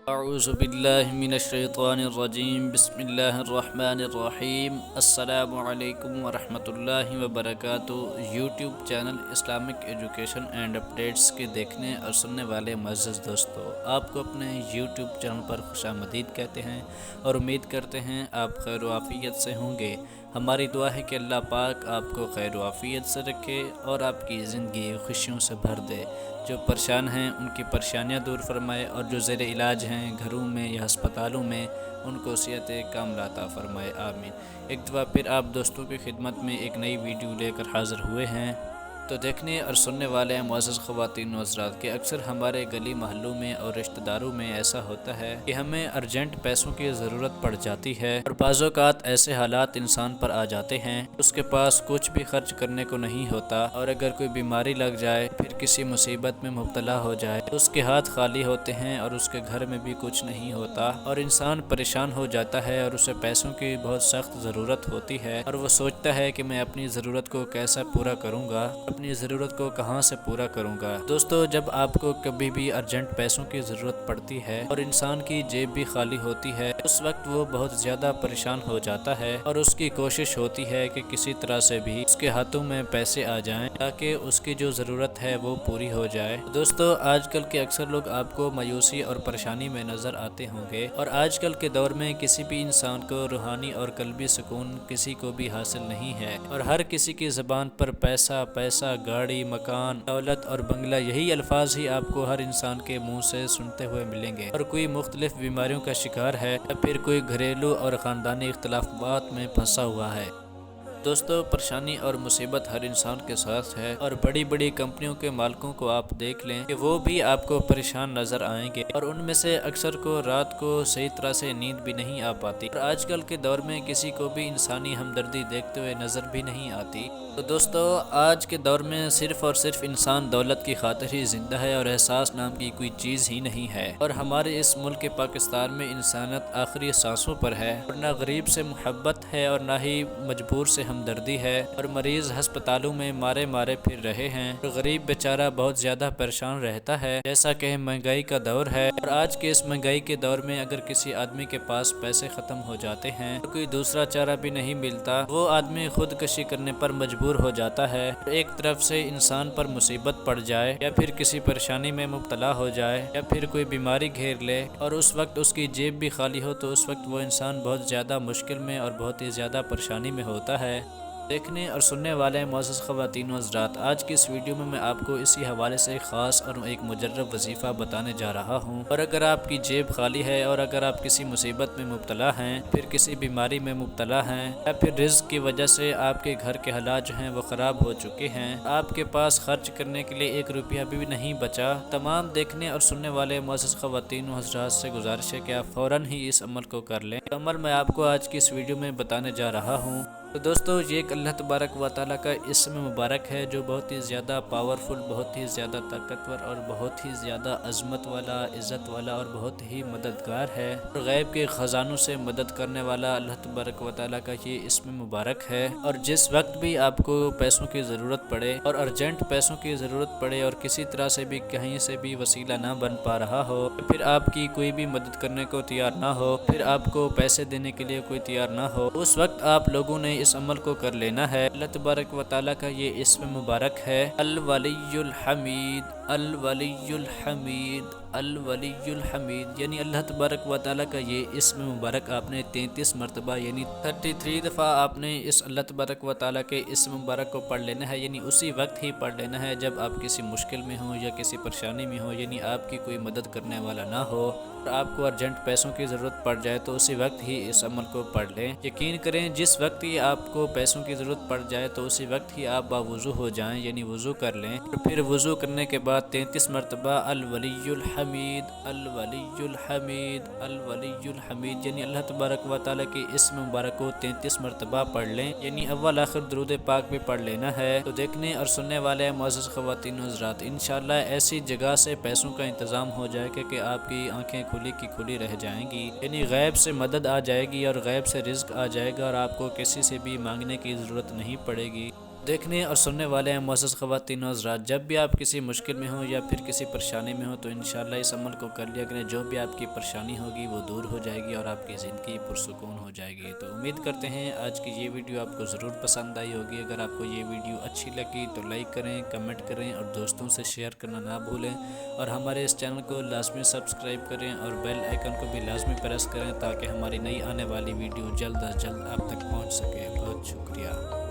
اعوذ باللہ من الشیطان الرجیم بسم اللہ الرحمن الرحیم السلام علیکم ورحمۃ اللہ وبرکاتہ۔ YouTube channel Islamic education and updates کے دیکھنے اور سننے والے معزز دوستو، آپ کو اپنے یوٹیوب چینل پر خوش آمدید کہتے ہیں اور امید کرتے ہیں آپ خیر و عافیت سے ہوں گے۔ ہماری دعا ہے کہ اللہ پاک آپ کو خیر و عافیت سے رکھے اور آپ کی زندگی خوشیوں سے بھر دے۔ جو پریشان ہیں ان کی پریشانیاں دور فرمائے، اور جو زیر علاج ہیں گھروں میں یا ہسپتالوں میں ان کو صحت کاملہ عطا فرمائے، آمین۔ ایک دفعہ پھر آپ دوستوں کی خدمت میں ایک نئی ویڈیو لے کر حاضر ہوئے ہیں۔ تو دیکھنے اور سننے والے معزز خواتین و حضرات کہ اکثر ہمارے گلی محلوں میں اور رشتہ داروں میں ایسا ہوتا ہے کہ ہمیں ارجنٹ پیسوں کی ضرورت پڑ جاتی ہے، اور بعض اوقات ایسے حالات انسان پر آ جاتے ہیں اس کے پاس کچھ بھی خرچ کرنے کو نہیں ہوتا، اور اگر کوئی بیماری لگ جائے، پھر کسی مصیبت میں مبتلا ہو جائے تو اس کے ہاتھ خالی ہوتے ہیں اور اس کے گھر میں بھی کچھ نہیں ہوتا، اور انسان پریشان ہو جاتا ہے اور اسے پیسوں کی بہت سخت ضرورت ہوتی ہے، اور وہ سوچتا ہے کہ میں اپنی ضرورت کو کیسا پورا کروں گا، اپنی ضرورت کو کہاں سے پورا کروں گا۔ دوستو، جب آپ کو کبھی بھی ارجنٹ پیسوں کی ضرورت پڑتی ہے اور انسان کی جیب بھی خالی ہوتی ہے، اس وقت وہ بہت زیادہ پریشان ہو جاتا ہے، اور اس کی کوشش ہوتی ہے کہ کسی طرح سے بھی اس کے ہاتھوں میں پیسے آ جائیں تاکہ اس کی جو ضرورت ہے وہ پوری ہو جائے۔ دوستو، آج کل کے اکثر لوگ آپ کو مایوسی اور پریشانی میں نظر آتے ہوں گے، اور آج کل کے دور میں کسی بھی انسان کو روحانی اور قلبی سکون کسی کو بھی حاصل نہیں ہے، اور ہر کسی کی زبان پر پیسہ پیسہ، گاڑی، مکان، دولت اور بنگلہ، یہی الفاظ ہی آپ کو ہر انسان کے منہ سے سنتے ہوئے ملیں گے، اور کوئی مختلف بیماریوں کا شکار ہے یا پھر کوئی گھریلو اور خاندانی اختلافات میں پھنسا ہوا ہے۔ دوستو، پریشانی اور مصیبت ہر انسان کے ساتھ ہے، اور بڑی بڑی کمپنیوں کے مالکوں کو آپ دیکھ لیں کہ وہ بھی آپ کو پریشان نظر آئیں گے، اور ان میں سے اکثر کو رات کو صحیح طرح سے نیند بھی نہیں آ پاتی، اور آج کل کے دور میں کسی کو بھی انسانی ہمدردی دیکھتے ہوئے نظر بھی نہیں آتی۔ تو دوستو، آج کے دور میں صرف اور صرف انسان دولت کی خاطر ہی زندہ ہے، اور احساس نام کی کوئی چیز ہی نہیں ہے، اور ہمارے اس ملک پاکستان میں انسانیت آخری سانسوں پر ہے، اور نہ غریب سے محبت ہے اور نہ ہی مجبور سے ہمدردی ہے، اور مریض ہسپتالوں میں مارے مارے پھر رہے ہیں، اور غریب بیچارہ بہت زیادہ پریشان رہتا ہے، جیسا کہ مہنگائی کا دور ہے، اور آج کے اس مہنگائی کے دور میں اگر کسی آدمی کے پاس پیسے ختم ہو جاتے ہیں تو کوئی دوسرا چارہ بھی نہیں ملتا، وہ آدمی خودکشی کرنے پر مجبور ہو جاتا ہے۔ ایک طرف سے انسان پر مصیبت پڑ جائے، یا پھر کسی پریشانی میں مبتلا ہو جائے، یا پھر کوئی بیماری گھیر لے اور اس وقت اس کی جیب بھی خالی ہو، تو اس وقت وہ انسان بہت زیادہ مشکل میں اور بہت ہی زیادہ پریشانی میں ہوتا ہے۔ دیکھنے اور سننے والے معزز خواتین و حضرات، آج کی اس ویڈیو میں آپ کو اسی حوالے سے خاص اور ایک مجرب وظیفہ بتانے جا رہا ہوں، اور اگر آپ کی جیب خالی ہے، اور اگر آپ کسی مصیبت میں مبتلا ہیں، پھر کسی بیماری میں مبتلا ہیں، یا پھر رزق کی وجہ سے آپ کے گھر کے حالات جو ہیں وہ خراب ہو چکے ہیں، آپ کے پاس خرچ کرنے کے لیے ایک روپیہ بھی نہیں بچا، تمام دیکھنے اور سننے والے معزز خواتین و حضرات سے گزارش ہے کہ آپ فوراً ہی اس عمل کو کر لیں۔ یہ عمل میں آپ کو آج کی اس ویڈیو میں بتانے جا رہا ہوں۔ تو دوستو، یہ ایک اللہ تبارک و تعالیٰ کا اسم مبارک ہے جو بہت ہی زیادہ پاورفل، بہت ہی زیادہ طاقتور اور بہت ہی زیادہ عظمت والا، عزت والا اور بہت ہی مددگار ہے، اور غیب کے خزانوں سے مدد کرنے والا اللہ تبارک و تعالیٰ کا یہ اسم مبارک ہے۔ اور جس وقت بھی آپ کو پیسوں کی ضرورت پڑے، اور ارجنٹ پیسوں کی ضرورت پڑے، اور کسی طرح سے بھی کہیں سے بھی وسیلہ نہ بن پا رہا ہو، پھر آپ کی کوئی بھی مدد کرنے کو تیار نہ ہو، پھر آپ کو پیسے دینے کے لیے کوئی تیار نہ ہو، اس وقت آپ لوگوں نے اس عمل کو کر لینا ہے۔ اللہ تبارک و تعالیٰ کا یہ اسم مبارک ہے الولی الحمید، الولی الحمید، الولی الحمید، یعنی اللہ تبارک و تعالیٰ کا یہ اسم مبارک آپ نے 33 مرتبہ یعنی 33 دفعہ آپ نے اس اللہ تبارک و تعالیٰ کے اسم مبارک کو پڑھ لینا ہے، یعنی اسی وقت ہی پڑھ لینا ہے جب آپ کسی مشکل میں ہوں یا کسی پریشانی میں ہوں، یعنی آپ کی کوئی مدد کرنے والا نہ ہو، اور آپ کو ارجنٹ پیسوں کی ضرورت پڑ جائے تو اسی وقت ہی اس عمل کو پڑھ لیں۔ یقین کریں، جس وقت ہی آپ کو پیسوں کی ضرورت پڑ جائے تو اسی وقت ہی آپ باوضو ہو جائیں، یعنی وضو کر لیں، اور پھر وضو کرنے کے بعد 33 مرتبہ الولی الحمید، الولی الحمید، الولی الحمید، یعنی اللہ تبارک و تعالیٰ کے اسم مبارک کو 33 مرتبہ پڑھ لیں، یعنی اول آخر درود پاک بھی پڑھ لینا ہے۔ تو دیکھنے اور سننے والے معزز خواتین و حضرات، انشاءاللہ ایسی جگہ سے پیسوں کا انتظام ہو جائے گا کہ آپ کی آنکھیں کھلی کی کھلی رہ جائیں گی، یعنی غیب سے مدد آ جائے گی اور غیب سے رزق آ جائے گا، اور آپ کو کسی سے بھی مانگنے کی ضرورت نہیں پڑے گی۔ دیکھنے اور سننے والے ہیں معزز خواتین و حضرات، جب بھی آپ کسی مشکل میں ہوں یا پھر کسی پریشانی میں ہوں تو انشاءاللہ اس عمل کو کر لیا کریں۔ جو بھی آپ کی پریشانی ہوگی وہ دور ہو جائے گی اور آپ کی زندگی پرسکون ہو جائے گی۔ تو امید کرتے ہیں آج کی یہ ویڈیو آپ کو ضرور پسند آئی ہوگی۔ اگر آپ کو یہ ویڈیو اچھی لگی تو لائک کریں، کمنٹ کریں اور دوستوں سے شیئر کرنا نہ بھولیں، اور ہمارے اس چینل کو لازمی سبسکرائب کریں اور بیل آئیکن کو بھی لازمی پریس کریں تاکہ ہماری نئی آنے والی ویڈیو جلد از جلد آپ تک پہنچ سکے۔ بہت شکریہ۔